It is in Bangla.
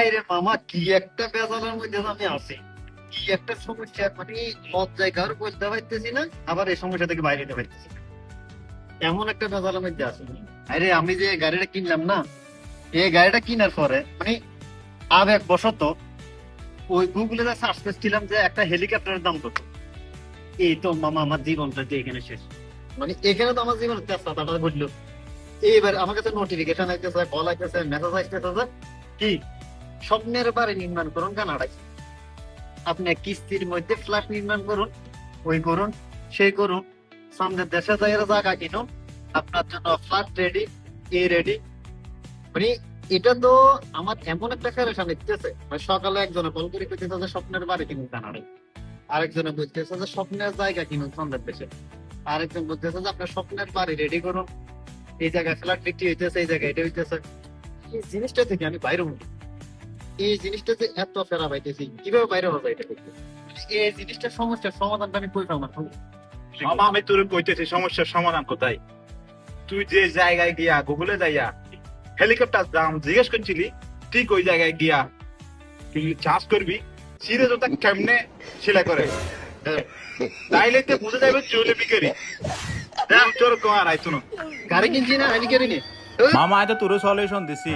বাইরে মামা কি একটা বেজালের মধ্যে আমি আছি, কি একটা সমস্যা, মানে লজ্জায় কারো বলতে পারতেছি না, আবার এই সমস্যা থেকে বাইরে যেতে পারতেছি না। এমন একটা বেজালের মধ্যে আছি। আরে আমি যে গাড়িটা কিনলাম না, এই গাড়িটা কেনার পরে মানে আবেগ বশত ওই গুগলে সার্চ করছিলাম যে একটা হেলিকপ্টারের দাম কত। এই তো মামা আমার জীবনটা যে এখানে শেষ, মানে এখানে তো আমার জীবনের তেজপাতাটা ঘটলো। এইবার আমার কাছে নোটিফিকেশন আসতেছে, কল আসতেছে, মেসেজ আসতেছে, কি স্বপ্নের বাড়ি নির্মাণ করুন কানাডায়, আপনি কিস্তির মধ্যে ফ্ল্যাট নির্মাণ করুন, ওই করুন সেই করুন, সামনের দেশে যাইয়ের জায়গা কিনুন, আপনার জন্য ফ্ল্যাট রেডি, এ রেডি। মানে এটা তো আমার এমন একটা ফেরেশান লিখতেছে, মানে সকালে একজনে কল করে কইতেছে যে স্বপ্নের বাড়ি কিনুন কানাডায়, আরেকজনে বলতেছে যে স্বপ্নের জায়গা কিনুন সামনের দেশে, আরেকজন বলতেছে যে আপনার স্বপ্নের বাড়ি রেডি করুন, এই জায়গায় ফ্ল্যাট বিক্রি হইতেছে, এই জায়গায় এটা হইতেছে। এই জিনিসটা থেকে আমি বাইরে হই, এই জিনিসটা যে এত ফেরা পাইতেছি, কিভাবে বাইরে হওয়া যায় এটা করতে, এই জিনিসটার সমস্যার সমাধানটা আমি কই পাবো না। মামা আমি তোর কইতেছি সমস্যার সমাধান কোথায়। তুই যে জায়গায় গিয়া গুগলে যাইয়া হেলিকপ্টার দাম জিজ্ঞেস করছিলি, ঠিক ওই জায়গায় গিয়া তুই চাষ করবি সিরে জোতা কেমনে সেলাই করে, তাইলে তো বুঝে যাবে চলে বিকারি। দেখ তোর কো আর আইতো না। গাড়ি কিনছি না, আমি কিনি। মামা এটা তোর সলিউশন দিছি।